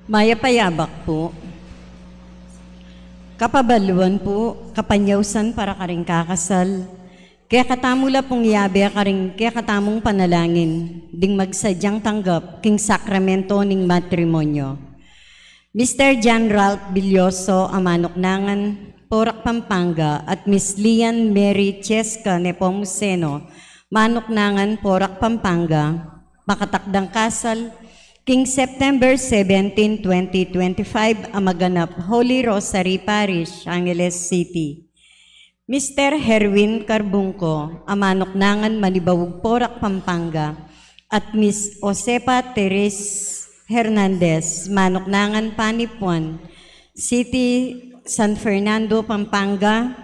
Mayapayabak po. Kapabaluan po, kapanyawsan para karing kakasal. Kaya katamula pong yabe karing kaya katamong panalangin, ding magsadyang tanggap king sakramento ning matrimonyo. Mr. John Ralph Bilyoso, Amanoknangan, Porac, Pampanga, at Miss Lian Mary Cheska Nepomuceno, Manoknangan, Porac, Pampanga, makatakdang kasal, king September 17, 2025, Amaganap, Holy Rosary Parish, Angeles City. Mr. Herwin Carbungco, Amanoknangan, Manibawag, Porac, Pampanga, at Miss Josepa Teres Hernandez, Manoknangan, Panipuan, City, San Fernando, Pampanga,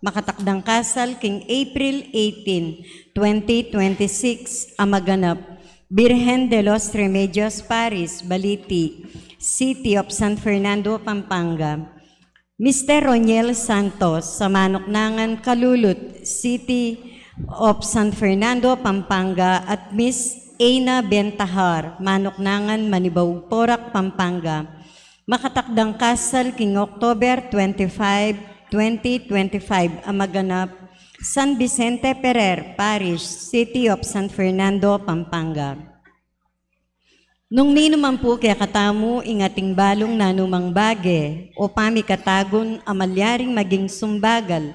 makatakdang kasal, king April 18, 2026, Amaganap, Virgen de los Remedios Paris, Baliti, City of San Fernando, Pampanga. Mr. Roniel Santos, sa Manoknangan, Kalulut, City of San Fernando, Pampanga, at Miss Aina Bentahar, Manoknangan, Manibawag, Porac, Pampanga. Makatakdang kasal, king October 25, 2025, Amaganap, San Vicente Ferrer Parish, City of San Fernando, Pampanga. Nung ninuman po kaya katamu ingating balong nanumang bage o pamikatagon amalyaring maging sumbagal,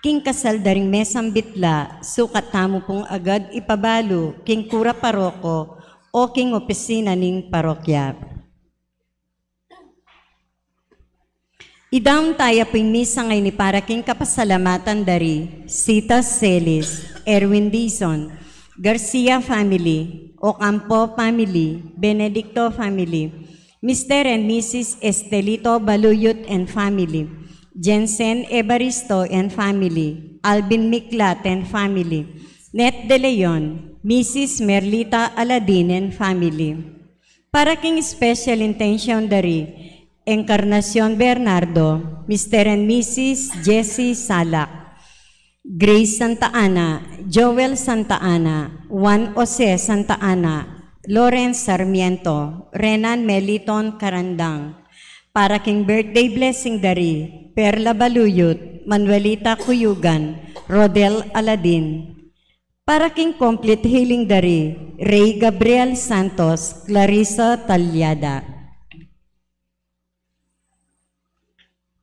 king kasal daring mesang bitla, sukat tamo pong agad ipabalo, king kura paroko o king opisina ning parokya. Idam tayo pong misa ngay ni para king kapasalamatan dari Sita Celis, Erwin Dizon, Garcia family, Ocampo family, Benedicto family, Mr. and Mrs. Estelito Baluyot and family, Jensen Evaristo and family, Alvin Miklat and family, Net De Leon, Mrs. Merlita Aladin and family. Para king special intention dari Encarnacion Bernardo, Mr. and Mrs. Jessie Salak, Grace Santa Ana, Joel Santa Ana, Juan Jose Santa Ana, Lawrence Sarmiento, Renan Meliton Karandang. Para king birthday blessing dari Perla Baluyot, Manuelita Cuyugan, Rodel Aladin. Para king complete healing dari Ray Gabriel Santos, Clarissa Talyada.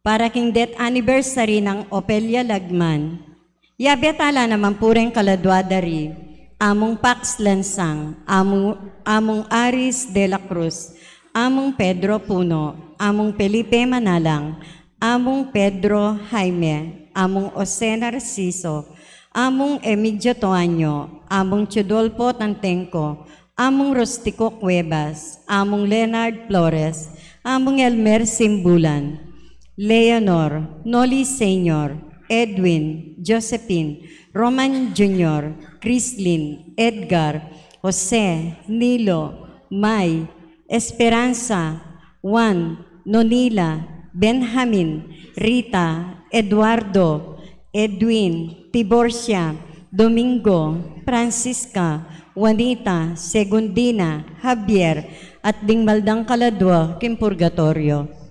Para king death anniversary ng Opelia Lagman, yabetala naman pureng kaladwa dari among Pax Lansang, among Aris de la Cruz, among Pedro Puno, among Felipe Manalang, among Pedro Jaime, among Jose Narciso, among Emigdio Toaño, among Chudolpo Tantenco, among Rostico Cuevas, among Leonard Flores, among Elmer Simbulan, Leonor, Noli Senior, Edwin, Josephine, Roman Jr., Crislin, Edgar, Jose, Nilo, May, Esperanza, Juan, Nonila, Benjamin, Rita, Eduardo, Edwin, Tiborcia, Domingo, Francisca, Juanita, Segundina, Javier, at Dingmaldang Kaladwa, Kim Purgatorio.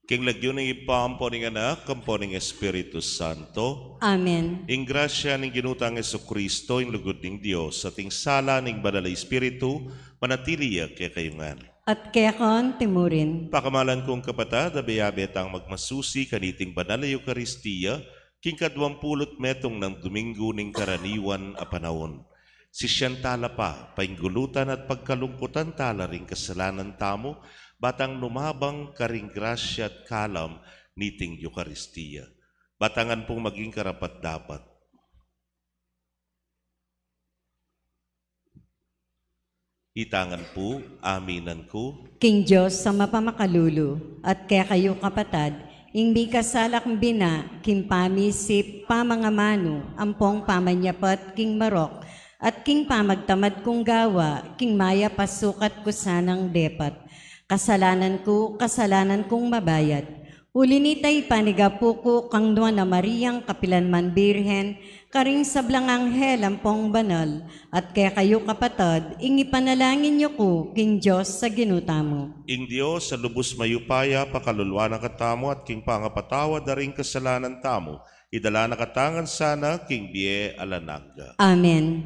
King lagyo ng ipampo ng anak, kampo ng Espiritu Santo. Amen. Ing grasya ng ginutang Jesucristo, ing lugod ng Diyos, at ing sala ng banal na Espiritu, manatiliya kay kayungan. At kaya kon timurin. Pakamalan kong kapatad, abayabet ang magmasusi kaniting banal na Eucharistia, king 20 metong ng Domingo ning karaniwan a panahon. Si siyan tala pa, painggulutan at pagkalungkutan tala ring kasalanan tamo, batang lumabang karing grasya at kalam niting Eucharistia. Batangan pong maging karapat-dapat. Itangan po, aminan ko. King Diyos sa mapamakalulu, at kaya kayo kapatad, ingbi kasalak bina, king pamisip, pamangamano, ampong pamanyapat, king marok, at king pamagtamad kong gawa, king maya pasukat ko sanang depat. Kasalanan kong mabayad. Ulinitay panigapu ko kang Nuana Mariang Kapilanman Birhen, karing sablang anghel ampong banal, at kaya kayo kapatad, ingipanalangin niyo ko, king Diyos sa ginutamo. Ing Diyos sa lubos mayupaya, pakalulwa na katamo at king pangapatawa daring kasalanan tamo, idala na katangan sana king Bie Alanag. Amen.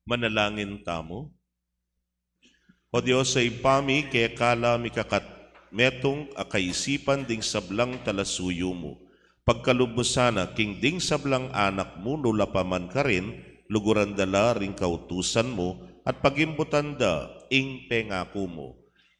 Manalangin tamo. O Diyos sa ipami, kaya kala mikakat metong akaisipan ding sablang talasuyo mo. Pagkalubusana, king ding sablang anak mo, nulapaman ka rin, luguran dala ring kautusan mo, at pagimbutan da, ing pengako mo.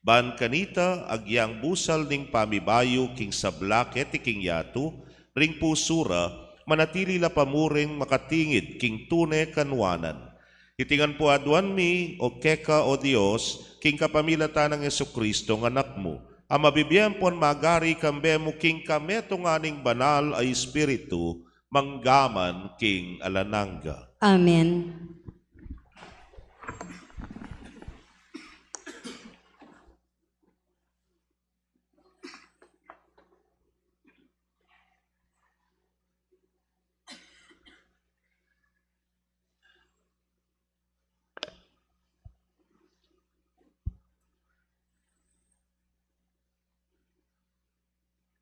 Ban kanita, agyang busal ning pamibayo, king sablake, king yatu, ring pusura, manatili la pamuring makatingid, king tune kanwanan. Itingan po aduan mi, o keka o Diyos, king kapamilatan ng Jesucristo ng anak mo, Ang mabibiyempon magari kambemo king kameto nganing banal ay espiritu, manggaman king alananga. Amen.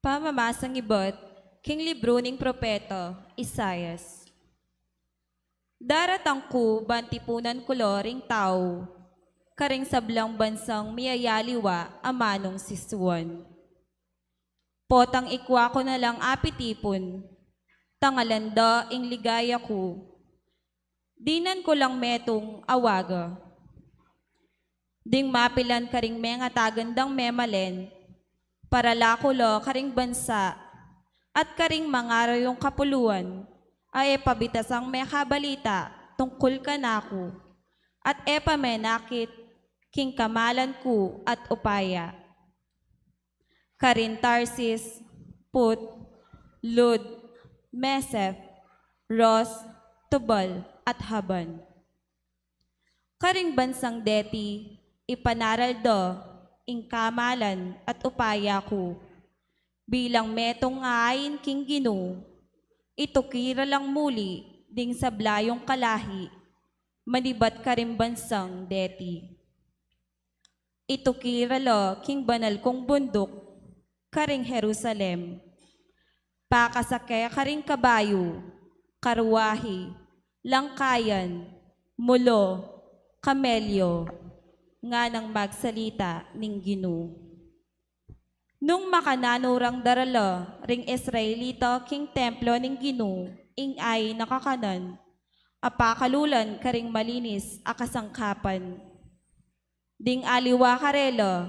Pamamasang ibot, king libro ning propeto, Isayas. Daratang ku, bantipunan koloring tao, karing sablang bansang miyayaliwa, amanong sisuan. Potang ikwa ko na lang apitipon, tangalanda ing ligaya ko, dinan ko lang metong awaga. Ding mapilan karing menga tagandang memalen, para lakulo karing bansa at karing mangaro yung kapuluan ay pabitasang may kabalita tungkol ka naku at menakit king kamalan ku at upaya. Karin Tarsis, Put, Lud, Mesef, Ros, Tubal at Haban. Karing bansang deti, ipanaraldo ing kamalan at upaya ko, bilang metong ayin king Gino, itukira lang muli ding sablayong kalahi, manibat ka rin bansang deti. Itukira lo king banal kong bundok, karing Jerusalem, pakasakaya karing kabayo, karwahi, langkayan, mulo, kamelyo, nga nang magsalita ning Gino. Nung makananurang daralo ring Israelito king templo ning Gino, ing ay nakakanan, apakalulan karing malinis akasangkapan. Ding aliwa karelo,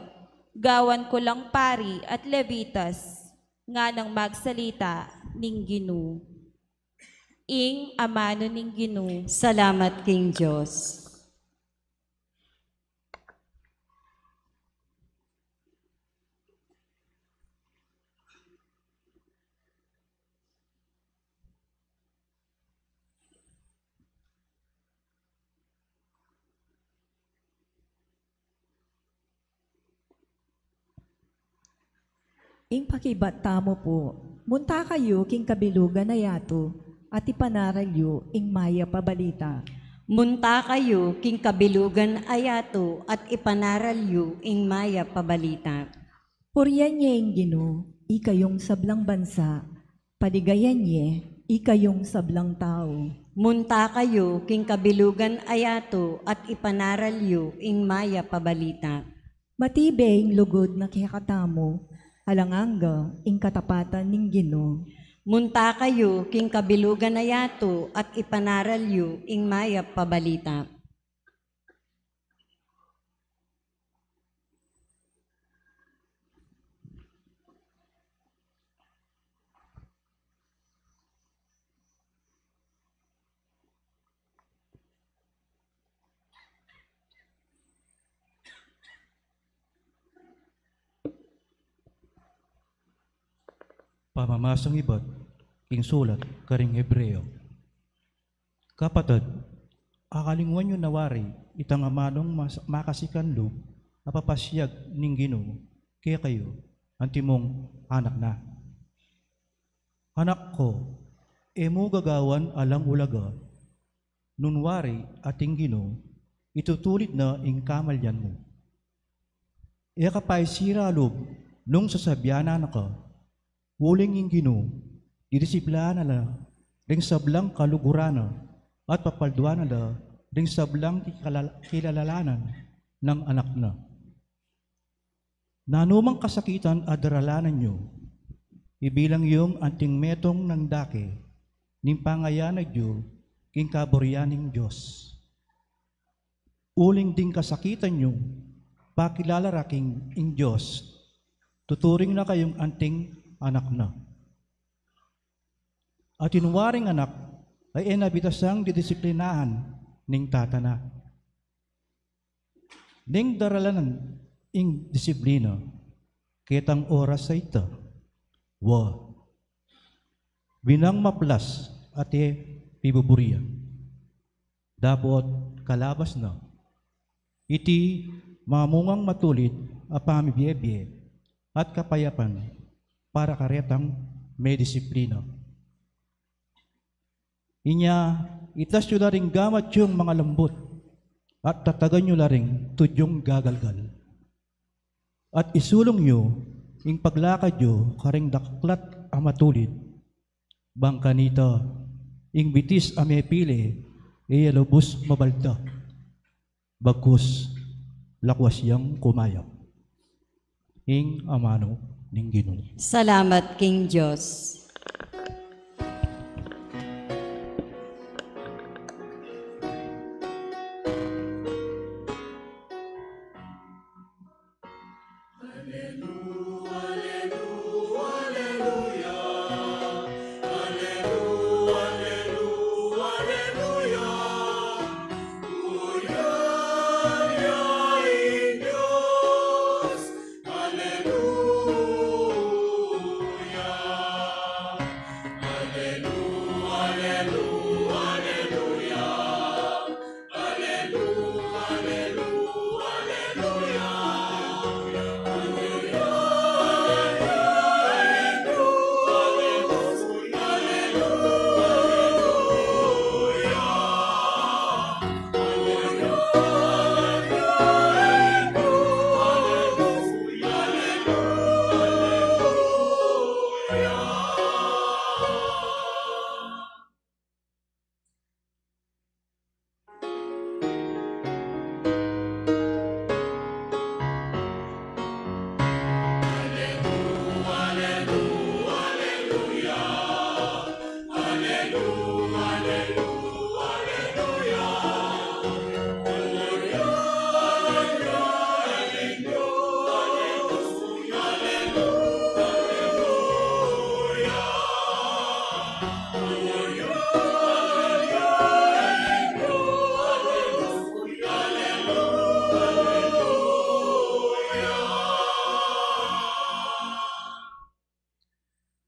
gawan ko lang pari at levitas, nga nang magsalita ning Gino. Ing amano ning Gino. Salamat, King Diyos. Ing pakibata mo po, munta kayo king kabilugan na yato, at ipanaralyo ing maya pabalita. Munta kayo, king kabilugan ayato, at ipanaralyo ing maya pabalita. Puriyan niya ing Gino, ikayong sablang bansa, paligayan niya, ikayong sablang tao. Munta kayo, king kabilugan ayato, at ipanaralyo ing maya pabalita. Matibay ing lugod na kikatamo, alanganga ing katapatan ning Gino. Munta kayo, king kabilugan ayato, at ipanaralyo ing maya pabalita. Pamamasang ibat, king sulat, karing Hebreo. Kapatid, akalingwan nyo nawari, itang amanong makasikanlo, napapasyag ning Gino, kaya kayo, antimong anak na. Anak ko, emo gagawan alang ulaga, nunwari ating Gino, itutulit na ing kamalyan mo. Iya kapay siralog, nung sasabyanan ka, uling ing Gino, didisiplaan na ring sablang kaluguranan at papalduan na ring sablang kilalalanan ng anak na. Nanumang kasakitan at daralanan nyo, ibilang yung anting metong ng dake, ning pangayanag nyo, king kaburyaning Diyos. Uling ding kasakitan nyo, pakilalaraking ing Diyos, tuturing na kayong anting anak na. At inuwaring anak ay enabitasang didisiplinahan ning tatana. Ning daralanan ing disiplina, ketang oras sa ita. Wa. Binang maplas ate pibuburiya. Dapot kalabas na. Iti mamungang matulit apami biye at kapayapan para karetang may disiplina. Inya, itas nyo laring gamat yung mga lambot at tatagan nyo laring tudyong gagalgal. At isulong nyo, ing paglakad nyo, karing daklat amatulid, bangkanita, ing bitis amepile, lubos mabalda, bagkus, lakwas yang kumayap. Ing amano ning Ginoo. Salamat, King Diyos.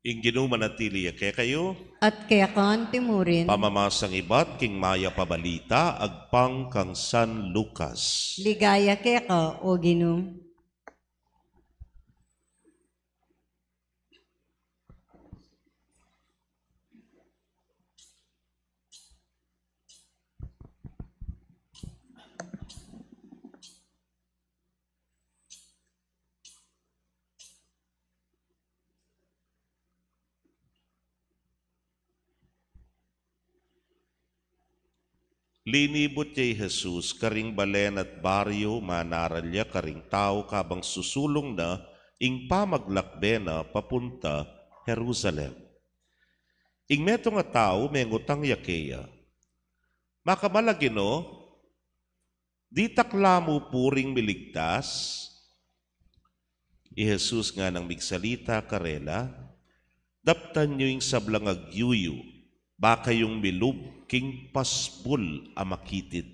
Ing Ginoo manatili kay kayo, At kaya kan timurin, pamamasang ibat king maya pabalita, agpang kang San Lucas. ligaya kaya ka, o Ginoo. Linibot jay Jesus, karing balen at baryo, manaralya karing tao kabang susulong na, ing pamaglakbe na papunta Jerusalem. Ing meto nga tao, may ngutang yakeya. Makamalagino, di taklamo puring miligtas, i Jesus nga nang migsalita karela, daptan nyo yung sablang agyuyo, baka yung milub king pasbul amakitid.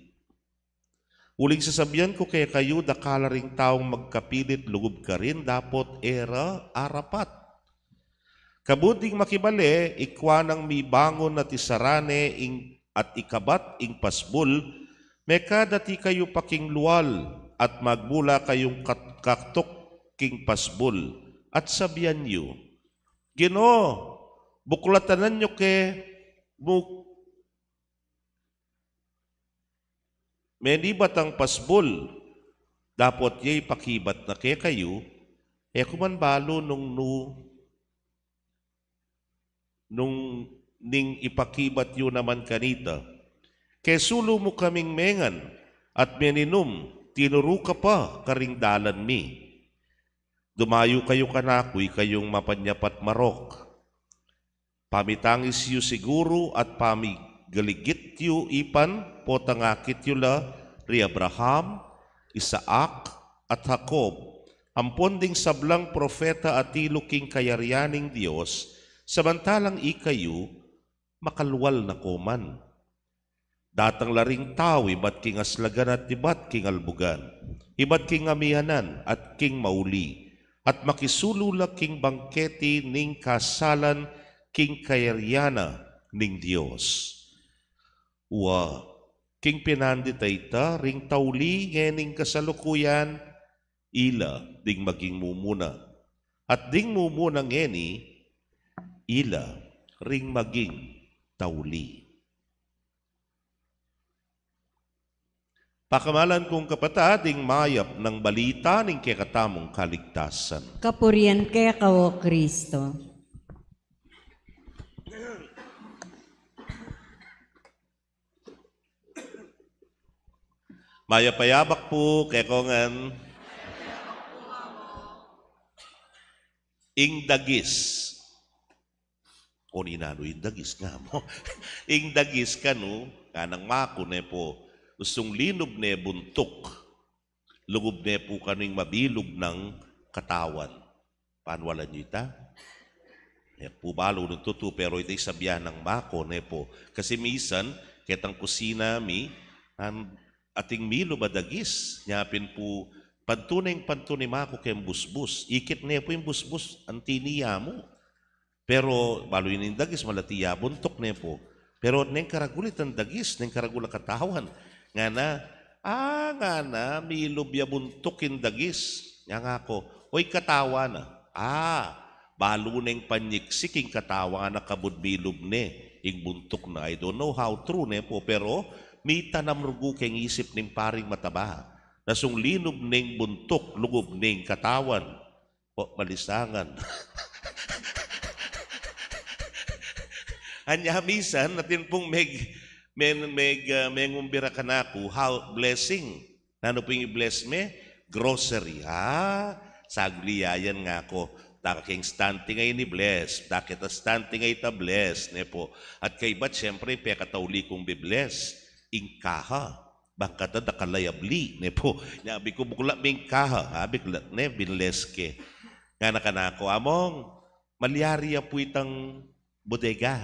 Uling sasabihan ko kaya kayo, dakala ring taong magkapilit lugub ka rin, dapot era arapat. Kabuding makibali, ikwanang mibangon na tisarane at ikabat ing pasbul, meka dati kayo paking luwal, at magbula kayong kaktok king pasbul, at sabihan nyo, Ginoo, buklatanan nyo menibat ang pasbul, dapot yay pakibat na kaya kayo, kuman balo nung ning ipakibat yun naman kanita. Kesulo mo kaming mengan, at meninum, tinuro ka pa karing dalan mi. Dumayo kayo kanakoy kayong mapanyapat marok. Pamitangis yu siguro at pamigaligit yu ipan, potangakit yu la, ri Abraham, Isaac, at Jacob, amponding sablang profeta at iluking kayaryaning Diyos, samantalang ikayo, makalwal na kuman. Datang laring tao, ibat king aslagan at ibat king albugan, ibat king amihanan at king mauli, at makisululak king bangketi ning kasalan king kayaryana ning Dios. Wa, king pinanditayta ring tauli ngening kasalukuyan, ila ding maging mumuna. At ding mumuna ngeni, ila ring maging tauli. Pakamalan kong kapatid, ding mayap ng balita ning kekatamong kaligtasan. Kapurian kay kao Kristo. Mayapayabak po kay kongan ing dagis. O ninano ing dagis nga mo. Ing dagis ka no, kanang mako ne po, gustong linob ne buntok. Lugob ne po kaning mabilog ng katawan. Paano wala nyo ita? Po balo ng tutu, pero ito'y sabihan ng mako ne po. Kasi misan, ketang kusina mi, ating milo badagis, nyapin po, pantunay mako kayong busbus. Ikit niya po yung busbus, ang tiniya mo. Pero, balo yun yung dagis, malatiya, buntok niya po. Pero, neng karagulit ang dagis, neng karagula katawan. Nga na, milo biya buntok yung dagis. Nga nga ko, oy katawa na. Balo neng panyiksik yung katawa na kabudbilob ne, yung buntok na. I don't know how true ne po, pero, may tanamrugo keng isip ning paring mataba. Nasung linob ning buntok, lugob ning katawan. O, malisangan. Anya misan, natin pong mengumbira ka na ako, how blessing. Nano po yung i-bless me? Grocery. Sagliyayan nga ako. Taking stunting ay ni bless. Dakit stunting ay ta bless. Ne po. At kay ba't siyempre, pekatauli kong bibless. Ingkaha, bangkata da kalayabli, ne po. Nabi ko bukla ming kaha, abi ko ne binleske. Nga nakanako among malyariya po itang bodega.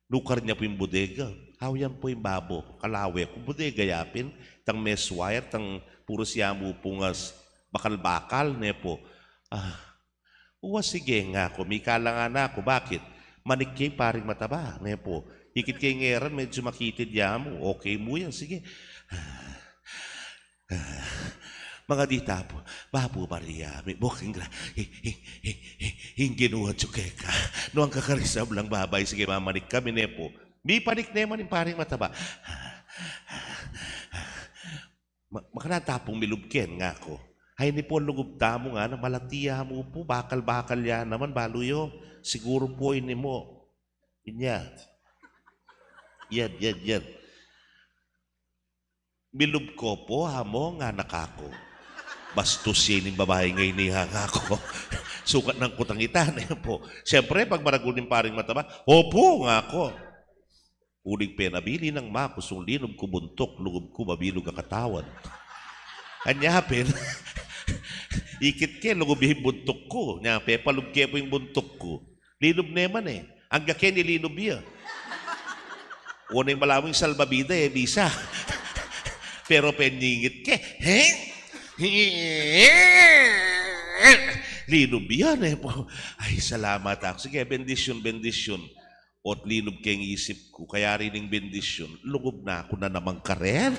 Lukar niya po yung bodega. Hawayan po yung babo, kalawe ko bodega yapin, tang meswire, tang puro siya mo pungas bakal-bakal, ne po. Sige nga ako, may kalangan ako, bakit? Manikay paring mataba, ne po. Hikit kay ngeran, medyo makitid ya mo. Okay mo yan, sige. Mga dita po, Babu Maria, may booking ginuha tsukeka. No ang kakarisab lang babay, sige mamanik kami ne po. May panik neman yung paring mataba. Makanatapong milubken nga ako. Ay ni po lugub tamo nga na malatiya mo po, bakal-bakal yan naman, baluyo. Siguro po ini mo. Inya. Yan. Bilub ko po, hamo nga nakako. Bastos yan yung babae ngayon niya nga ako. Sukat ng kutang itan. Po. Siyempre, pag maragunin paring mataba, opo nga ako. Uling penabili ng makos, yung linob ko buntok, lugub ko mabilog ang katawan. Anyapin, ikit ke, lugub yung buntok ko. Nyape, palug ke po yung buntok ko. Linob naman eh. Ang gake ni linob yan. Unang malawing salbabida bisa. Pero penyingit ke. Linob yan po. Ay, salamat ako. Sige, bendisyon. Ot linob keng isip ko. Kaya rin yung bendisyon. Lugub na ako na naman ka rin.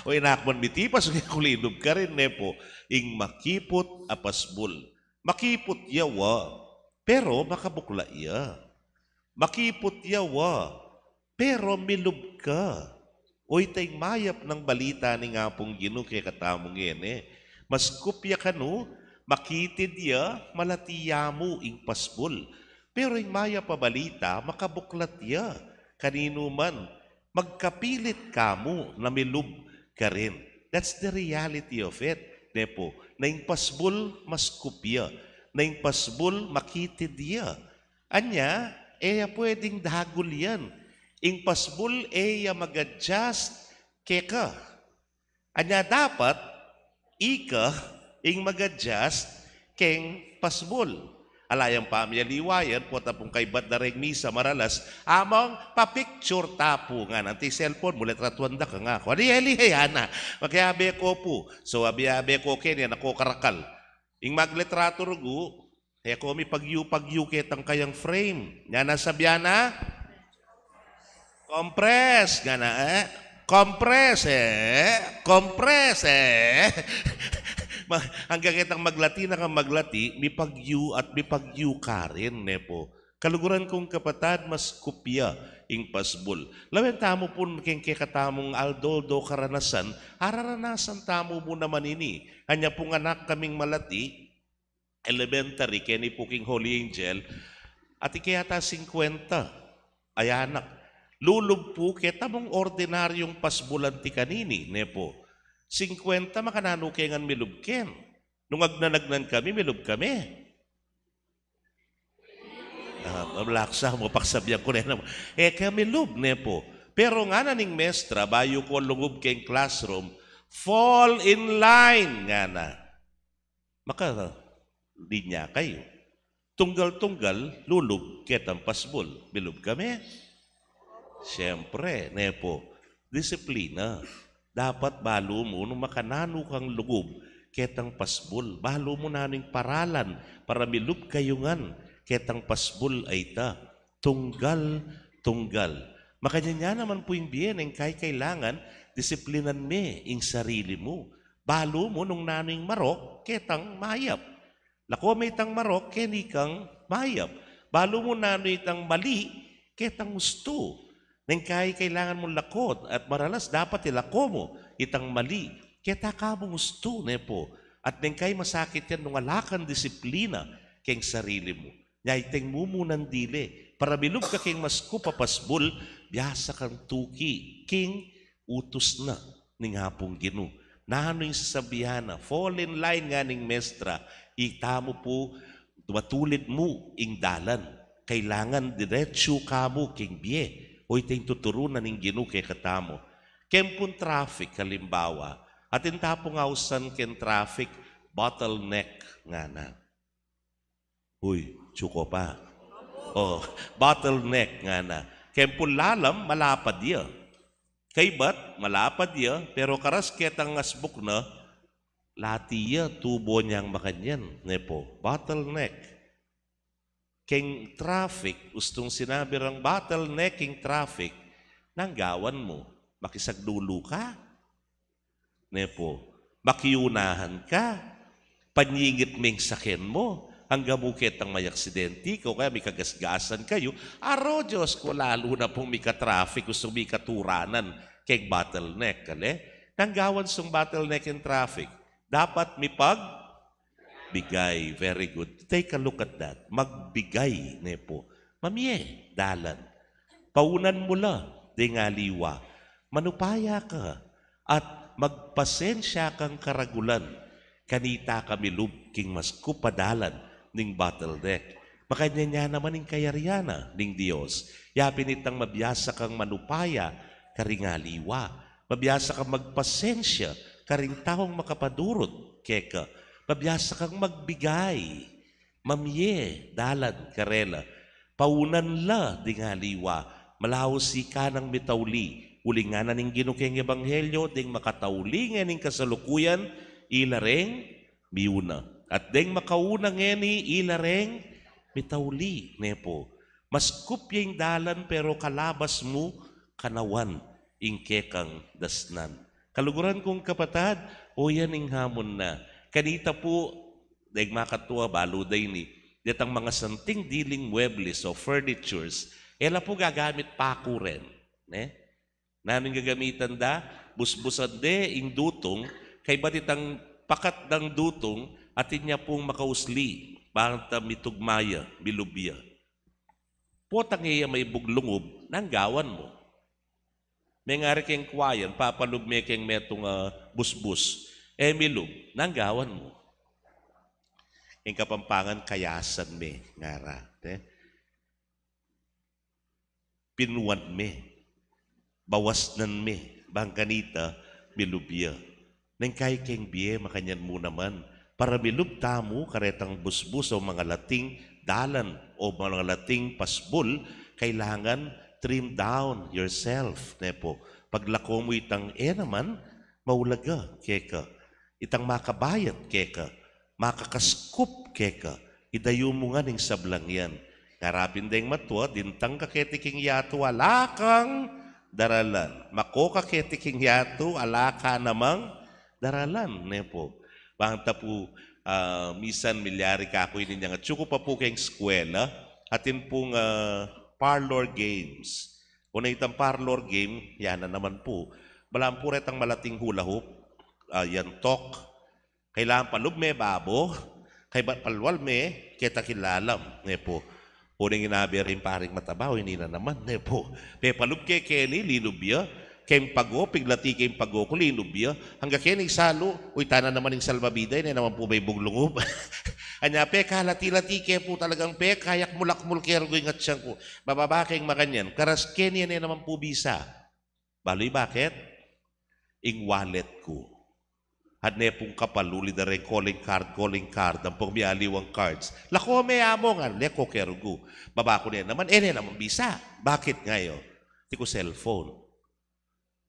O inakman mitipas. Kung linob ka rin po. Ing makipot apasbul. Makipot yawa. Pero makabukla iya. Makipot yawa. Pero milub ka. Oy tayong mayap ng balita ni nga pong Gino kay katamong ene. Mas kupya ka no, makitid ya, malatiya mo ing pasbol. Pero yung mayap pa balita, makabuklat ya. Kanino man, magkapilit ka mo na milub ka rin. That's the reality of it. Nepo, na yung pasbol, mas kupya. Na yung pasbol, makitid ya. Anya, pwedeng dagol yan. Ing pasbul mag-adjust keka. Anya dapat, ika, ing mag-adjust keng pasbul. Alayang pamilaliwayan, po tapong kay Bat na misa maralas, amang papicture tapo nga, nanti cellphone, mulit ratwanda ka nga ako. Heli, heyana, magyabe ko po. So, abiyabe ko kenya, nako karakal. Ing magletrato rugo, heko mi pagyu ketang kayang frame. Nga nasabyan na? Compress, nga na Compress Compress Hanggang kitang maglati na kang maglati, mi pagyu at mi pagyu ka rin, nepo. Kaluguran kong kapatad, mas kupya ing pasbol. Lawen tamo po king katamong aldoldo karanasan, hararanasan tamo mo naman ini. Hanya pong anak kaming malati, elementary, keni po king Holy Angel, at ikayata 50, ay anak. Lulub po kita mong ordinaryong pasbulan ti kanini, nepo. 50 makananukengan milubken. Nung agnanagnan kami, milub kami. Mablaksa mo, paksabyan ko na naman. Kami lub, nepo. Pero nga naning mestra, bayo ko lungub keng classroom, fall in line nga na. Linya kayo. Tunggal-tunggal, lulub, ketang pasbol. Milub kami. Siyempre, nepo, disiplina. Dapat balo mo nung makanano kang lugub, ketang pasbol. Balo mo na ning paralan para milub kayungan, ketang pasbol ay ta. Tunggal. Makanya naman po yung biyen, yung kailangan, disiplinan me ing sarili mo. Balo mo nung naning marok, ketang mayap. Lako may tang marok, kenikang mayap. Balo mo nanoy tang mali, ketang gusto. Nang kailangan mong lakot at maralas dapat ilako mo itang mali. Kita ka mo gusto, nepo. At nang masakit yan nung alakan disiplina keng sarili mo. Nyayteng mo munang dili. Para bilog ka keng masku papasbol, biyasa kang tuki. King utos na ning hapong Gino. Nano yung sasabihan na, fall in line nga ning mestra, itamo po, matulid mo ing dalan. Kailangan diretsyo ka mo king biye. O iting tuturunan ng Gino kay katamo. Kempun traffic, halimbawa, atin tapong ausan ken traffic, bottleneck nga na. Uy, tsuko pa. Bottleneck nga na. Kempun lalam, malapad ya. Kay bat, malapad ya, pero karas ketang asbuk na, lati ya, tubo niyang makanyan. Nepo, bottleneck. King traffic, ustong sinabi rang bottlenecking traffic, nanggawan mo, makisagdulo ka. Nepo, makiunahan ka, panyingit ming sakin mo, hanggang bukit ang may aksidente ko, kaya may kagasgasan kayo, Diyos ko, lalo na pong may ka-traffic, gustong may katuranan, kay bottleneck, kale? Nanggawan song bottlenecking traffic, dapat may bigay. Very good. Take a look at that. Magbigay, nepo. Mamye, dalan. Paunan mo la, di nga liwa. Manupaya ka. At magpasensya kang karagulan. Kanita kami lub king mas kupadalan ning bottleneck. Makanya niya naman ning kayariana ning Diyos. Yapin itang mabiyasa kang manupaya, karing aliwa. Mabiyasa kang magpasensya, karing taong makapadurot, keka. Mabiyasa kang magbigay. Mamye, dalan, karela. Paunan la, di nga liwa. Malawsi ka ng mitawli. Uling nga na ning ginukeng ebanghelyo, ding makatauli nga ning kasalukuyan, ilareng, miuna. At ding makauna nga ni, ilareng, mitawli, nepo. Mas kupyeng dalan, pero kalabas mo, kanawan, ingkekang dasnan. Kaluguran kong kapatad, o yan ing hamon na. Kanita po, dahil makatuwa, baluday ni, ditang mga santing diling muebles o furnitures, ela po gagamit paku rin. Namin gagamitan da, busbusan de, ing dutong, kay ba't itang pakat ng dutong, atin niya pong makausli, banta mitugmaya, bilubya. Potang iya may buglungob, nanggawan mo. May ngari keng kwayan, papalugme keng metong busbus, milub, nanggawan mo. Yung kapampangan, kayasan me, ngara. Pinuwan me, bawasnan me, bangkanita, milubya. Nang kay keng biye, makanyan mo naman, para milub tamo, karetang busbus o mga lating dalan o mga lating pasbul, kailangan trim down yourself. Nepo, paglako mo itang naman, maulaga, keka. Itang makabayat, keka. makakaskup keka, idayo mo nga ning sablang yan. Ngarapin dayang matwa, dintang kaketiking yato, alakang daralan. Mako kaketiking yato, alaka namang daralan. Nepo. Bangta po, misan milyari ka ako ini nga. Tsuko pa po kayong eskwela, atin pong parlor games. Kung itang parlor game, yan na naman po. Balaan po retang malating hula hoop, yan tok. Kailangan palub me babo, kay palwal me, kita kilalam. Nepo. Unang inabi rin paring matabaw, hindi na naman. Nepo. Pe palub kay Kenny, linubya. Kayong pago, piglati kayong pago ko, linubya. Hanggang Kenny salo, uy, tanan naman yung salbabiday, na naman po may buglungob. Anya, pe, kalati-lati kaya po talagang pe, kayak mulak-mul kaya ingat siyang ko. Bababa kayong makanyan. Karas Kenny, yan naman po bisa. Baloy, bakit? Ing wallet ko. At ne pong kapaluli na rin calling card, ang pong mialiwang cards. Lako may amo nga, leko kerugo. Baba ko niya naman, naman bisa. Bakit ngayon? Di ko cellphone.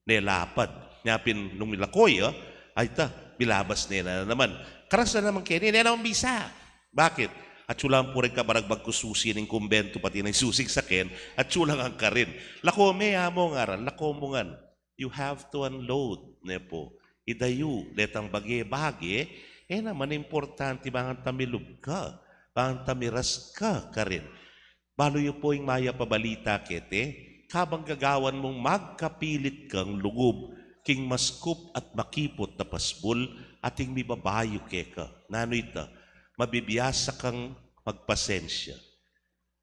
Nelapad. Nyapin nung milakoy, ay ta, bilabas niya na naman. Karas na naman kaya, naman bisa. Bakit? At sulang po rin kabaragbag ko susi ng kumbento, pati ng susing sakin, at sulang ang karin. Lako may amo nga ran, lako mo nga. You have to unload, nepo. Idayu, letang bagi-bagi, naman importante bangang tamilub ka, bangang tamiras ka rin. Balo yung po yung maya pabalita kete, kabang gagawan mong magkapilit kang lugub, king maskup at makipot na pasbul, ating mibabayo keka. Nano ita, mabibiyasa kang magpasensya,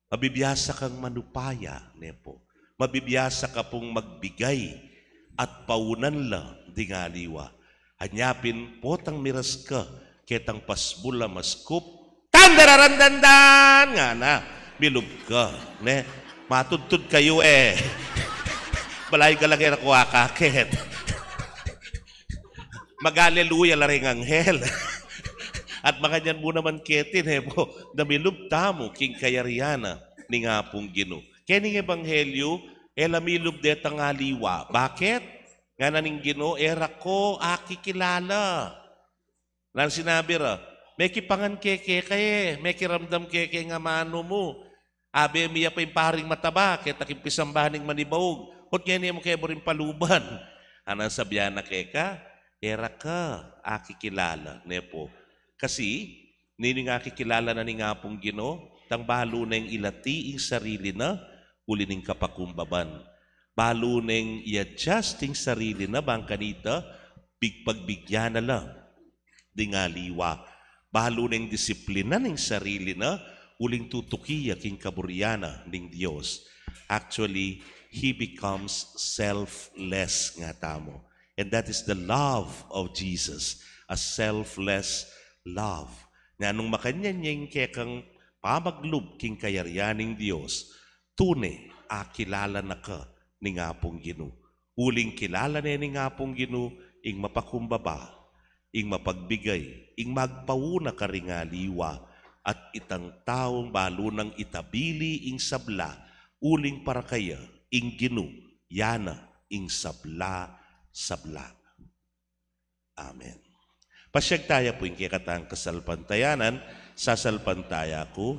mabibiyasa kang manupaya, nepo, mabibiyasa ka pong magbigay, at paunan la di ngaliwa. Anyapin potang miras ka, ketang pasbula maskup, tandararandandan nga na, milub ka. Ne? Matudtud kayo Balay ka lang ako akakit. Mag-aleluya la ring anghel. At makanyan mo naman ketin, po, na milub tamo, king kayariana, ni nga pong Gino. Kening ebanghelyo, milub detang ngaliwa. Bakit? Nga naning Gino, era ko, aki kilala. Nan sinabi ra, may kipangan keke kaye, may kiramdam keke nga mano mo. Abe miya pa yung paring mataba, kaya takimpisambahaning manibawog. Hot nga niya mo kaya mo rin paluban. Anang sabyan na keka, era ka, aki kilala. Nepo. Kasi, nini nga kilala na ni nga pong Gino, tang balo na yung ilati yung sarili na, uli ning kapakumbaban. Balo neng i-adjusting sarili na bang kanita, pagbigyan na lang, di nga liwa. Balo neng disiplina ng sarili na, uling tutukiya king kaburyana ng Diyos. Actually, he becomes selfless nga tamo. And that is the love of Jesus, a selfless love. Nga nung makanyan niyang kekang pamaglub king kayaryaning Diyos, tune, kilala na ka, ni nga pong Gino. Uling kilala na ni nga pong Gino, ing mapakumbaba, ing mapagbigay, ing magpauna ka rin nga liwa, at itang taong balo ng itabili ing sabla, uling para kaya, ing Gino, yana, ing sabla. Amen. Pasyag tayo po ing kikatang kasalpantayanan, sasalpantaya ko.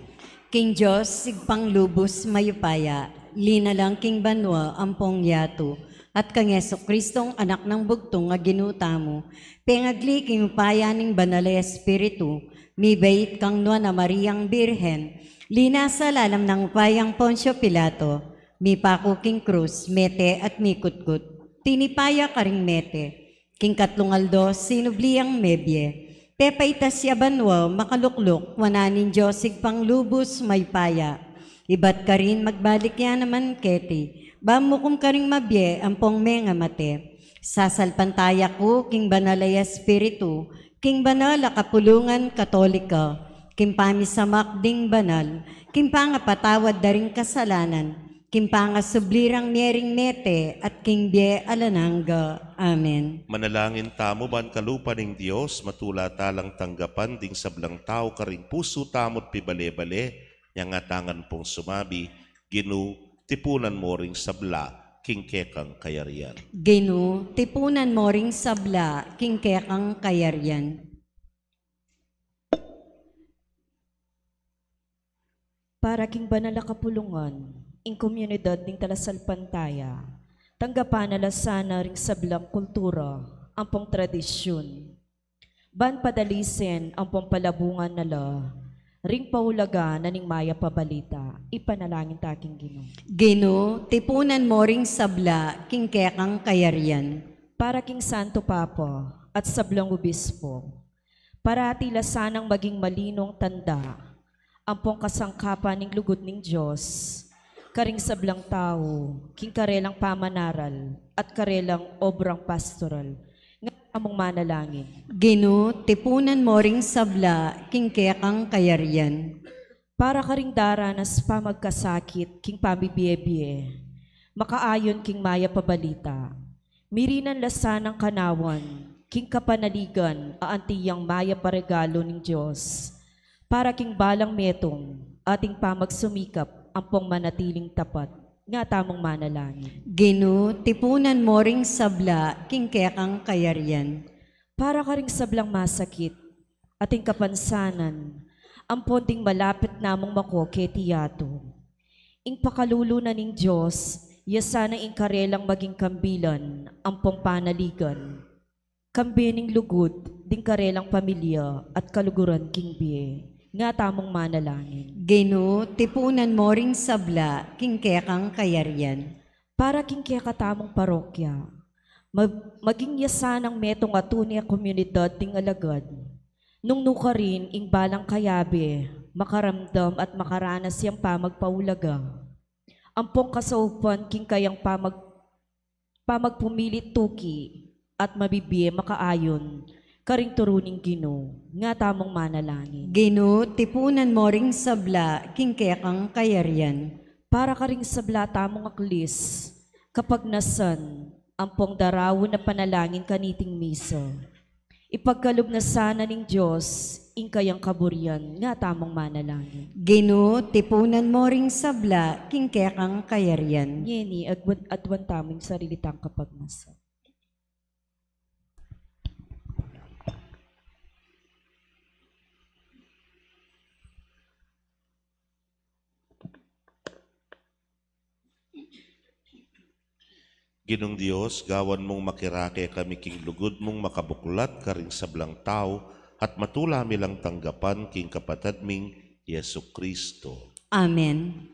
King Diyos, sigpang lubos mayupaya, linalang king banwa ampong yato, at kang Yeso Kristong anak ng bugtong nga ginuta mo, pengagli king upaya ning banal Espiritu, mi bait kang nua na Mariang Birhen, lina sa lalam ng upayang Poncio Pilato, mi pako king krus, mete at mi kutkut, tinipaya karing mete, king katlungaldo sinubliang mebye, pepaitas ya banwa makalukluk, wananin Diyos sigpang lubos mayupaya, ibat ka rin magbalik yan naman keti, bamukum ka rin mabye ampong menga mate. Sasalpantaya ko, king banalay Espiritu, king banala kapulungan katolika, king pamisamak ding banal, king pangapatawad daring kasalanan, king pangasublirang niering mete, at king bie alananga. Amen. Manalangin tamo ban kalupa ng Diyos, matula talang tanggapan ding sablang tao karing puso tamot pibale-bale, yang atangan pong sumabi, Gino, tipunan mo ring sabla, king kekang kayarian. Gino, tipunan mo ring sabla, king kekang kayarian. Para king banal na kapulungan, ing komunidad ning talasalpantaya, tanggapan na lasana ring sablang kultura, ampong tradisyon. Ban padalisen ang pampalabungan nala, ring paulaga na ning maya pabalita, ipanalangin taking Ginoo. Ginoo, tipunan mo ring sabla, king kekang kayarian. Para king Santo Papa at sablang obispo, parati lasanang maging malinong tanda, ampong kasangkapan ning lugod ning Diyos, karing sablang tao, king karelang pamanaral, at karelang obrang pastoral, nga among manalangin. Ginoo, tipunan mo ring sabla, king kekang kayarian. Para karing daranas pamagkasakit, king pamibiyebie, makaayon king maya pabalita, mirinan lasanang kanawan, king kapanaligan, aantiyang maya paregalo ning Diyos, para king balang metong, ating pamagsumikap, ampong manatiling tapat, nga tamong manalangin. Ginoo, tipunan mo ring sabla, king kekang kayarian. Para ka ring sablang masakit, ating kapansanan, ampon ding malapit namong mako ketiyato. Ing pakalulunan ning Diyos, yasana ing karelang maging kambilan, ampong panaligan. Kambining lugod, ding karelang pamilya, at kaluguran king biye, nga tamong manalangin. Ginoo, tipunan mo ring sabla, king kekang kayarian. Para king kaya katamong parokya, maging yasanang metong atuni a komunidad ting alagad, nung nuka rin ing balang kayabe, makaramdam at makaranas siyang pamagpaulaga. Ampong kasaupan king kayang pamagpumilit tuki at mabibiye makaayon, karing turuning Ginoo, nga tamong manalangin. Ginoo, tipunan mo ring sabla, king kekang kayarian. Para ka ring sabla tamong aklis, kapag nasan, ampong darawon na panalangin kaniting miso. Ipagkalob na sana ning Diyos, ing kayang kaburian, nga tamong manalangin. Ginoo, tipunan mo ring sabla, king kekang kayarian. Yeni, adwan taming sarilitang kapag nasa. Ginong Dios, gawan mong makirake kami king lugod mong makabuklat karing sablang tao at matula milang tanggapan king kapatad ming Yesu Kristo. Amen.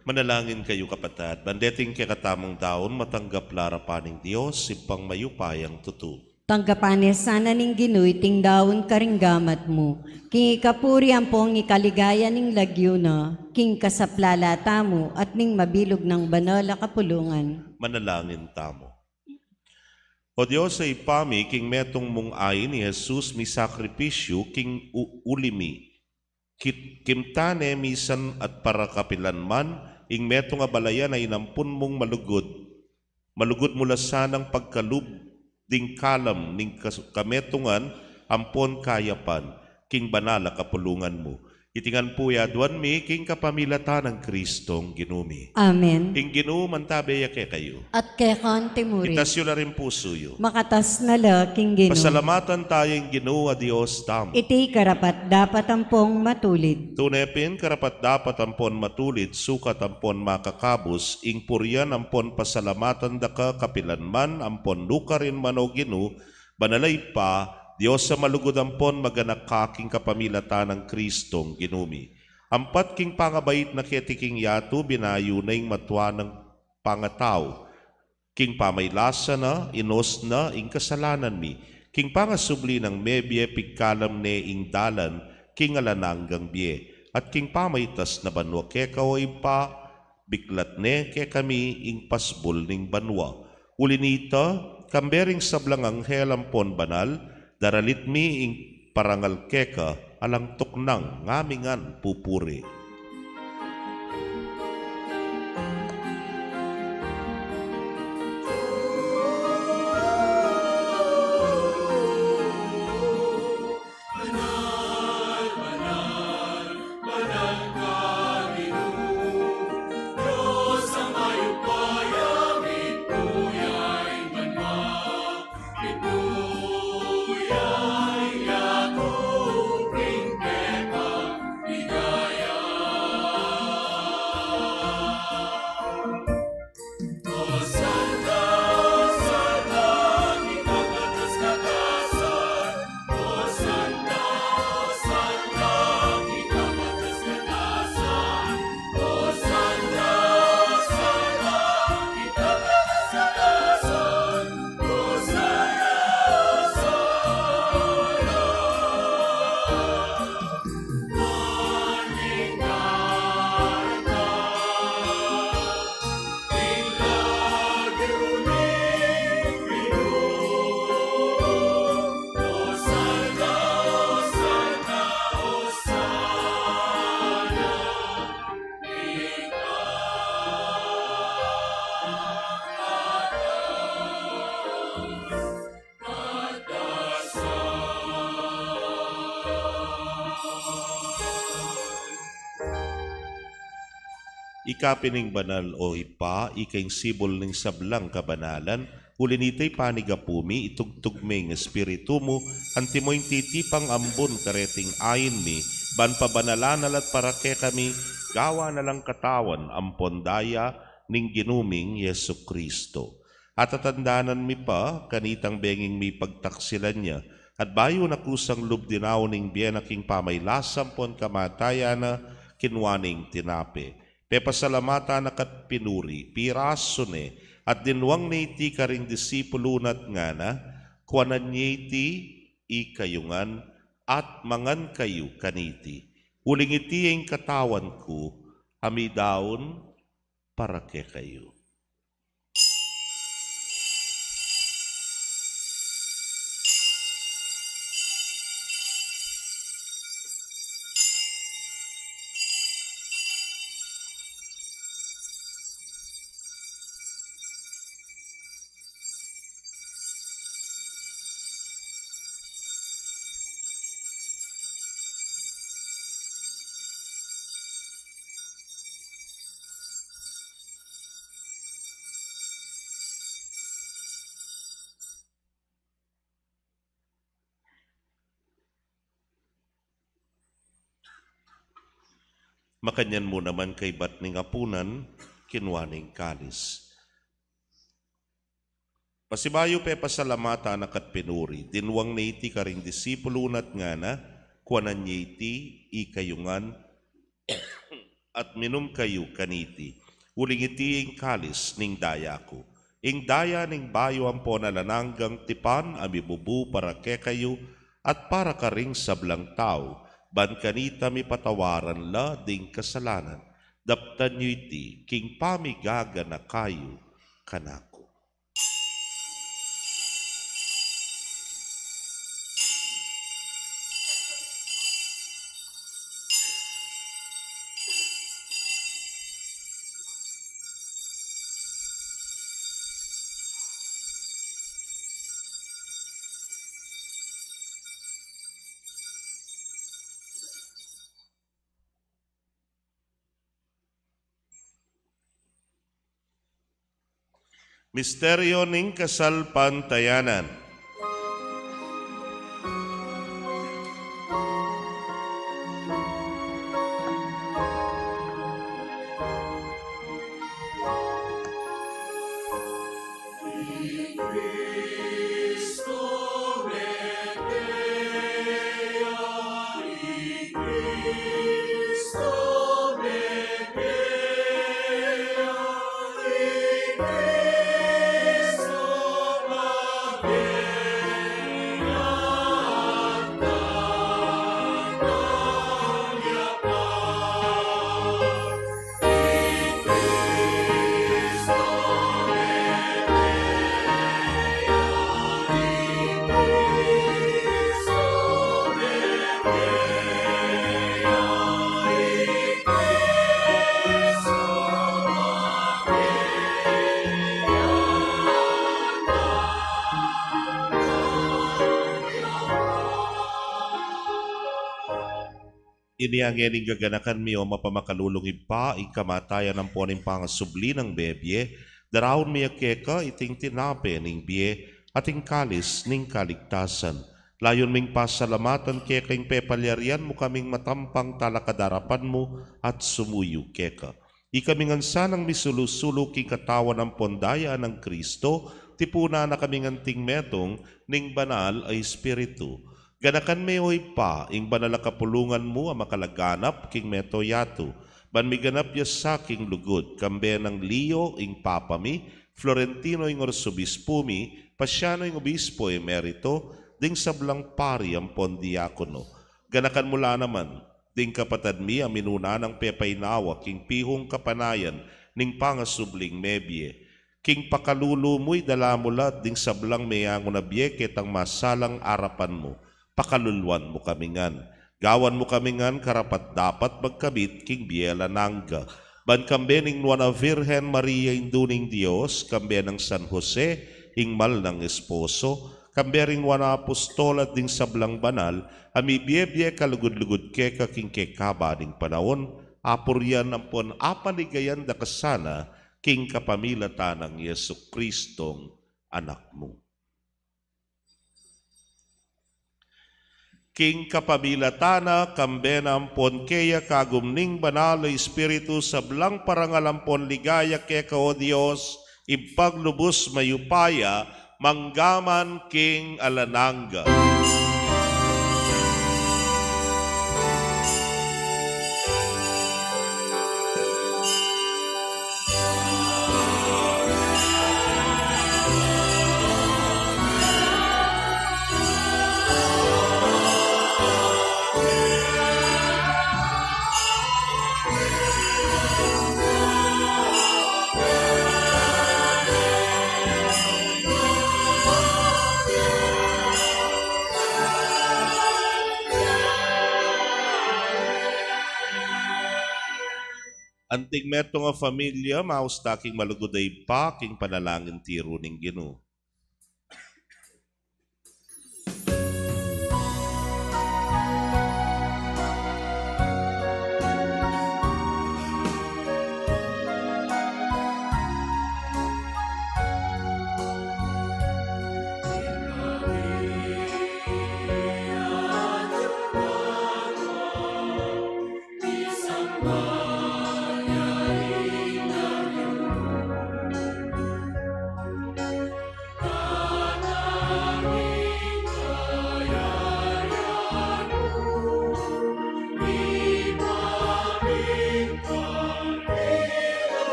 Manalangin kayo kapatid, bandeting kakatamang daon, matanggap larapaning Diyos, simpang mayupayang tutu. Tanggapanes sana ning Ginoy ting daon karinggamat mo. King ikapuri ang pong ikaligaya ning lagyo na, king kasaplalata mo at ning mabilog ng banal a kapulungan. Manalangin tamo. O Diyos sa ipami, king metong mong ay ni Jesus mi sakripisyo, king ulimi. Kimtane misan at para kapilan man, ing metong abalayan ay nampun mong malugod. Malugod mula sanang pagkalub, ding kalam ning kametungan, ampon kayapan, king banala kapulungan mo. Itingan po yaduan mi, king kapamilata ng Kristong ginumi. Amen. King Ginoo mantabeya ke kayo. At kekan timuri, Itasyo na rin puso yo. makatas na la king Ginoo. Pasalamatan tayong Ginoo a Dios tamo. Iti karapat dapat ang pong matulid. Tunepin karapat dapat ampon matulid, sukat ampon makakabos, ing puryan ampon pasalamatan daka kapilanman, ampon lukarin man o Ginoo, banalay pa, Diyos sa malugod ampon maganak kaking kapamilata ng Kristong ginumi. Ampat king pangabait na ketiking yato, binayo na ing matwa ng pangataw. King pamaylasa na, inos na, ing kasalanan mi. King pangasubli ng mebye, pigkalam ne ing dalan, king alananggang bie. At king pamaytas na banwa, ke kaway pa, biklat ne, ke kami ing pasbol ning banwa. Ulinita, kambering sablang anghel ampon banal, daralit mi ing parangal keka, alang tuknang ngamingan pupuri. Ikapining banal o ipa, ikaing sibol ning sablang kabanalan, ulinitay panigapumi, itugtugming espiritu mo, antimoing titipang ambon kareting ayin mi, ban pabanalanan at para ke kami, gawa na lang katawan, ampon daya, ning ginuming Yesu Kristo. At atandanan mi pa, kanitang benging mi pagtaksilan niya, at bayo na kusang lubdinaw ning bienaking pamaylasam pon kamatayana, kinwaning tinape. Pepasalamata na kat pinuri, piraso ne, at dinwang na iti karing disipulunat nga na, kuanan niya iti ikayungan, at mangan kayo kaniti. Uling iti ang katawan ko, amidaon para ke kayo. Makanyan mo naman kay batning apunan, kinwaning kalis. Pasibayo pe pasalamata na kat pinuri, dinwang na iti karing disipulunat nga na, kuanan niya iti ikayungan, at minum kayo kaniti. Uling iti ing kalis ning daya ko. Ing daya ning bayo ampo na lananggang tipan amibubu para ke kayo at para karing sablang tao. Ban kanita mi patawaran la ding kasalanan. Daptan nyo iti king pamigaga na kayo kanako. Misteryo ning kasalpantayanan. Iniangin gaganakan mi o mapamakalulungib pa, ikamatayan ng poning pangasubli ng bebye, darawon mi akeka iting tinape ning bie, ating kalis ning kaligtasan. Layon ming pasalamatan keka ing pepalyarian mo kaming matampang talakadarapan mo at sumuyo keka. Ikaming ansanang misulusulok king katawan ng pondaya ng Kristo, tipuna na kaming anting metong ning banal ay Espiritu. Ganakan meoy pa, ing banal kapulungan mo ang makalaganap king meto yato. Ban miganap ya sa king lugod, kambe ng Leo ing papami, Florentino ing orsobispo mi, Pasyano ing obispo emerito, ding sablang pari ang pondiakono. Ganakan mula naman, ding kapatad mi ang minuna ng pepainawa, king pihong kapanayan, ning pangasubling mebye. King pakalulu mo'y dala mula, ding sablang mayango na biye, ketang masalang arapan mo. Pakaluluan mo kamingan. Gawan mo kamingan karapat dapat magkabit king biela nangga. Ban kambe ning Nuana Virgen Maria induning Dios, kambe ng San Jose, ingmal ng esposo, kambe ring Nuana Apostola ding sablang banal, ami biye kalugod-lugod keka king kekaba ding panahon, apuryan ampon apanigayan da kasana, king kapamilata ng Yesu Kristong anak mo. King kapabilatana, kambenampon keya kagumning banal Espiritu sablang parangalampon ligaya keka o Dios, ipaglubos mayupaya, manggaman king alananga. Anting meto nga familia, maustaking maluguday pa, king panalangin tiro ning Ginoo. Amen.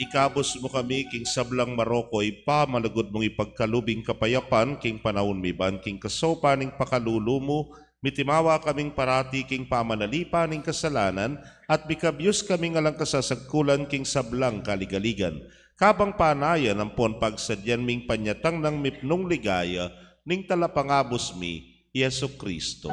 ikabos mo kami king sablang Marokoy pa malagod mong ipagkalubing kapayapan king panahon miban king kasopa ning pakalulu mo mitimawa kaming parati king pamanalipa ning kasalanan at bikabyos kaming alang kasasagkulan king sablang kaligaligan. Kabang panayan ampon pagsadyan ming panyatang ng mipnong ligaya ning talapangabos mi Yesu Kristo.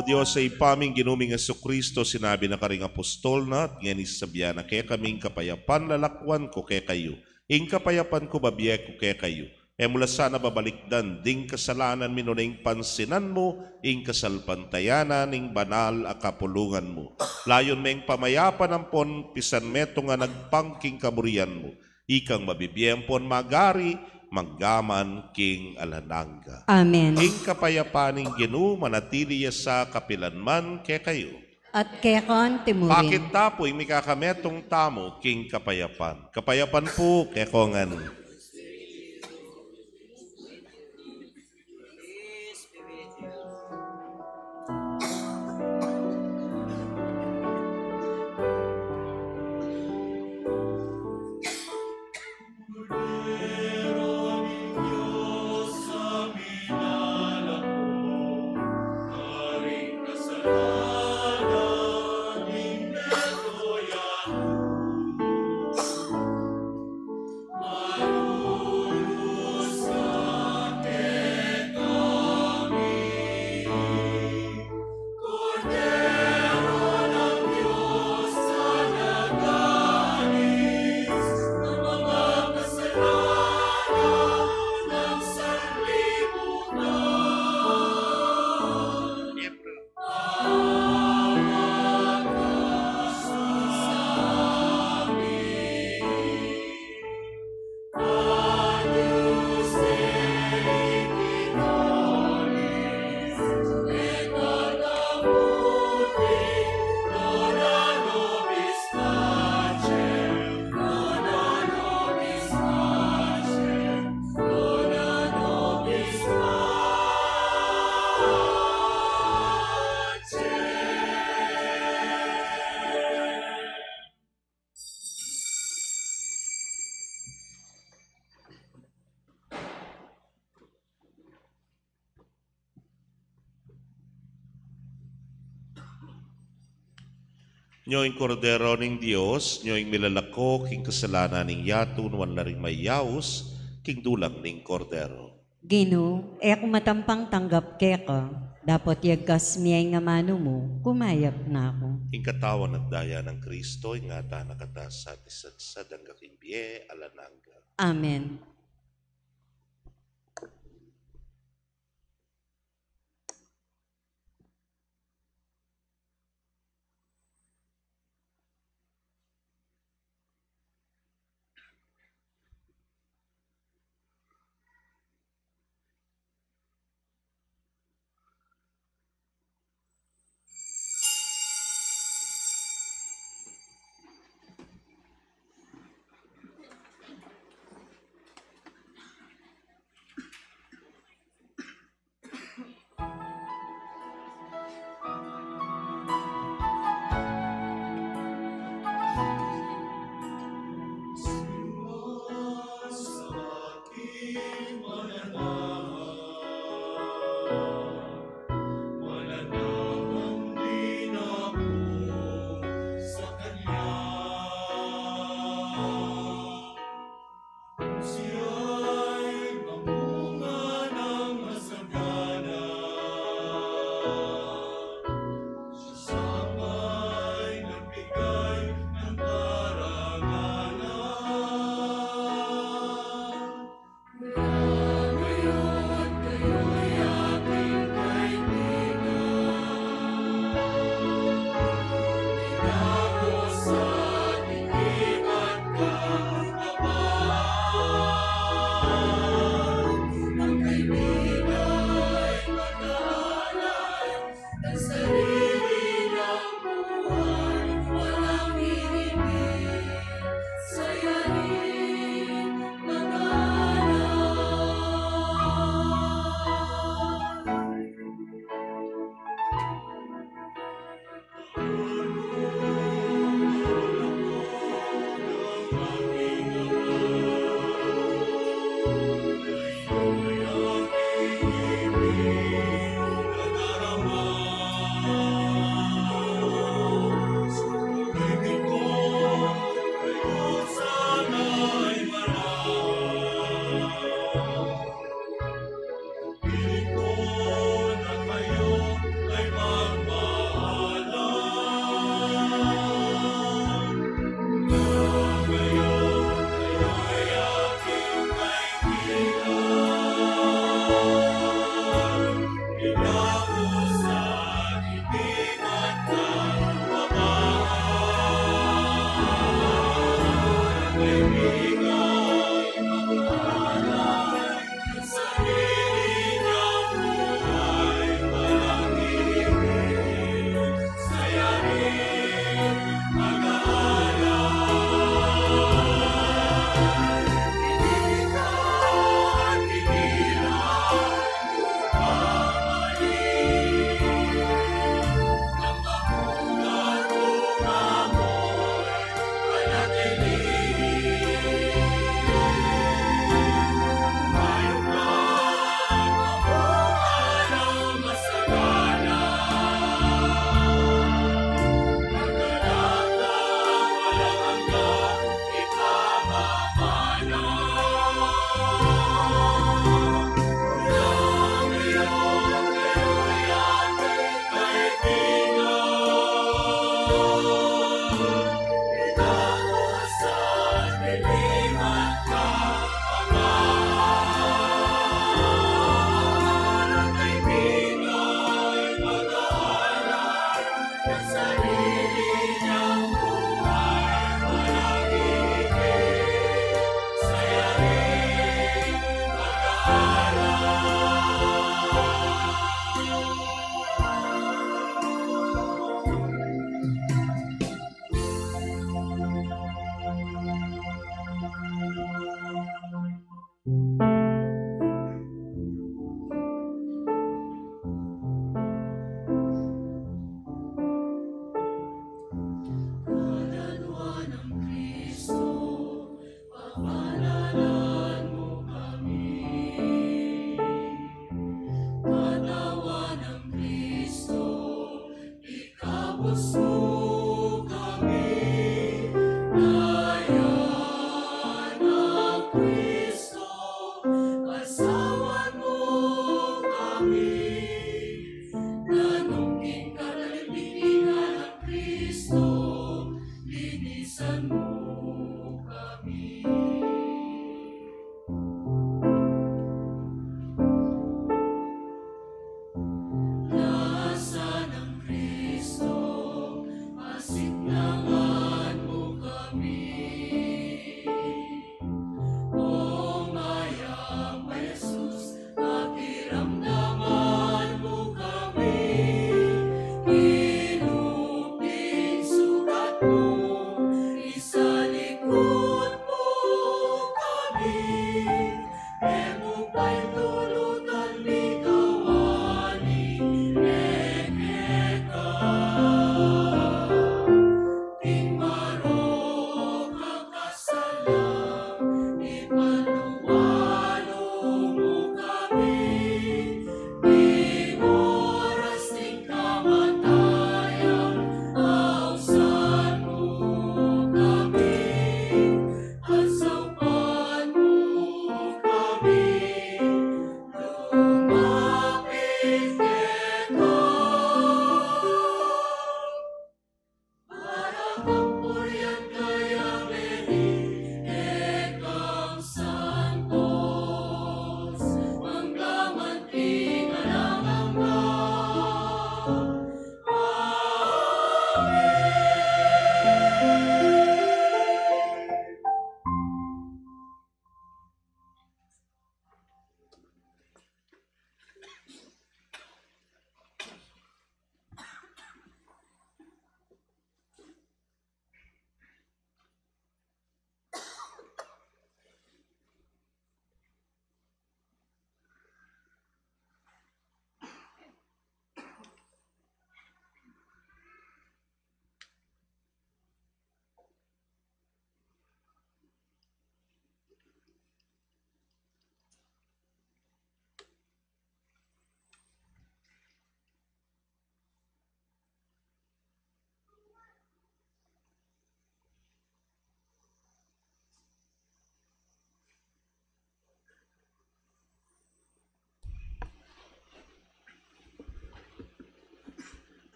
O Diyos, sa ipaming ginuming Kristo, sinabi na karing apostol na at ngayon isabihan na kaya kaming kapayapan lalakwan ko kaya kayo. Ing kapayapan ko babiyak ko kaya kayo. E mula sana babalikdan ding kasalanan minuning pansinan mo, ing kasalpantayanan, ing banal a kapulungan mo. Layon meng pamayapan ampon, pisan meto nga nagpangking kaburian mo. Ikang mabibiyempon magari, maggaman king alananga. Amen. Ing kapayapaning Ginu manatili sa kapilanman kay kayo. At kaya kon timurin. Bakit tapoy may kakametong tamo king kapayapan? Kapayapan po kay kongan. Nyoing kordero ning Dios, nyoing milalako king kasalanan ning yato nuan laring mayaus king dulang ning kordero. Gino, kung matampang tanggap kaya ka, dapat yagkas miyay nga mano mo, kumayap na ako. King katawan at daya ng Kristo, ingata nakatas sa tisadsad ang kakimbiye alananga. Amen. Piling ko na kayo ay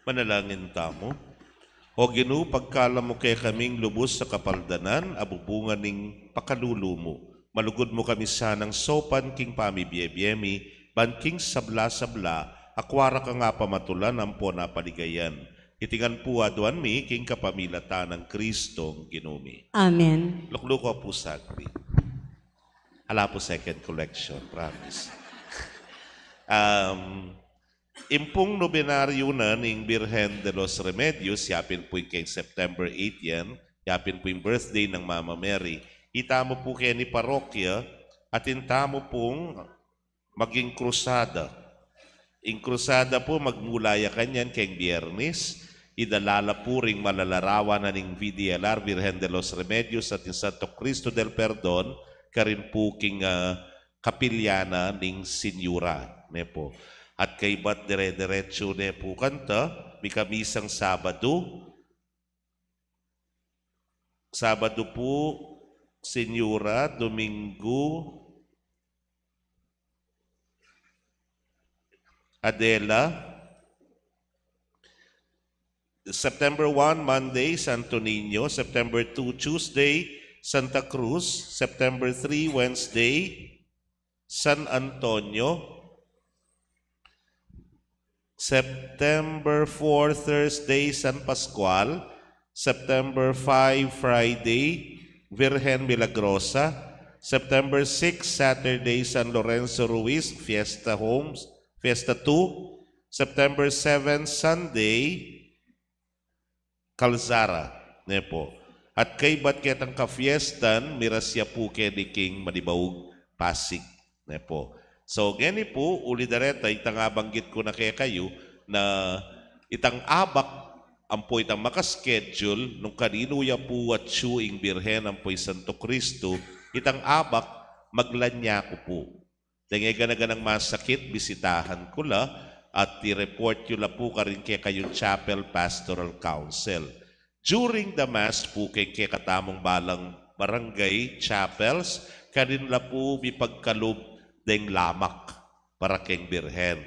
Manalangin tamo. O Ginoo, pagkala mo kay kaming lubos sa kapaldanan, abubungan ning pakalulo mo. Malugod mo kami sanang sopan king pamibiyebiyemi, ban king sabla-sabla, akwara ka nga pamatulan ampo na paligayan. Itingan po aduan mi king kapamilatan ng Kristong Ginumi. Amen. Lukluko po sagri. Hala po second collection, promise. Impong nobenaryo na ning Birhen de los Remedios, yapin po yung kay September 8 yan, yapin po yung birthday ng Mama Mary. Itamo po kayo ni parokya at intamo pong maging krusada. Ing krusada po magmulaya kanyan kay Biyernes, idalala po ring malalarawan na ning VDLR, Virgen de los Remedios at yung Santo Cristo del Perdon, karin po king kapilyana ning Sinyura. Ne po. At kay ba't dire-diretso ne po kanta, may kamisang Sabado. Sabado po, Sinyura, Domingo, Adela. September 1, Monday, Santo Niño. September 2, Tuesday, Santa Cruz. September 3, Wednesday, San Antonio. September 4, Thursday, San Pascual. September 5, Friday, Virgen Milagrosa. September 6, Saturday, San Lorenzo Ruiz, Fiesta Homes, Fiesta 2. September 7, Sunday, Calzara. Nepo. At kay ba't ketang ka-fiestan, mirasya po kay ni King Manibaug, Pasig. Nepo. So, gani po, ulidareta, itang abanggit ko na kaya kayo na itang abak ang po itang makaschedule nung kanino ya po at siyuing Birhen ang po'y Santo Cristo, itang abak, maglanya ko po. Dahil ganang masakit, bisitahan ko la at i-report yun la po ka rin kaya kayong Chapel Pastoral Council. During the Mass po kay katamong balang barangay chapels, kanin la po mipagkalub deng lamak para keng Birhen.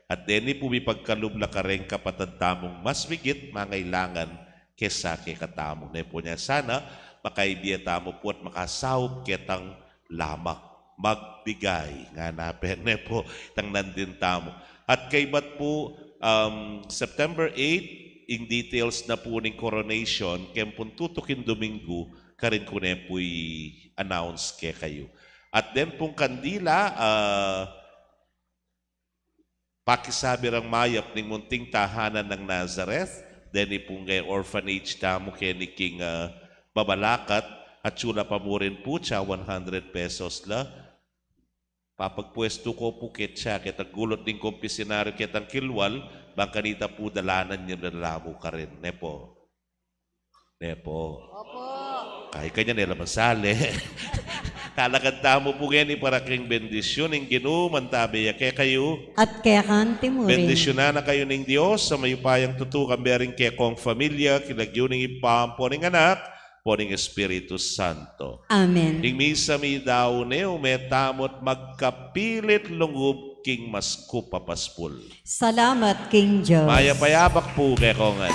At deni po mipagkalubla ka rin kapatad tamong mas migit mangailangan kesa kay katamong. Ne po niya sana makaibiya tamo po at makasahop ketang lamak. Magbigay nga napin. Ne po itang nandin tamo. At kay ba't po September 8, in details na po ng coronation, kaya pong tutukin Domingo, karin ko na po i-announce kay kayo. At then pong kandila, pakisabi rang mayap ng munting tahanan ng Nazareth, then pong kay orphanage tamo kay ni King Babalakat, at sula pa mo rin po siya, 100 pesos la. Papagpwesto ko po ketsa, kitang gulot ng kompisinaryo kitang kilwal, bang kanita po dalanan niyo nalamo ka rin. Nepo. Nepo. Opo. Kahit kanya nila masali. Kalaganda mo po yan para kayong bendisyon ng Ginoo mantabi kaya kayo. At kaya kanti mo rin. Bendisyonan na kayo ng Diyos sa mayupayang tutukan bering kaya kong familia, kilagyo ng ipampo ng anak, po ng Espiritu Santo. Amen. Ning misa mi daw ne umetamot magkapilit lungub king masku papaspul. Salamat, King Diyos. Maya payabak po kay kongan.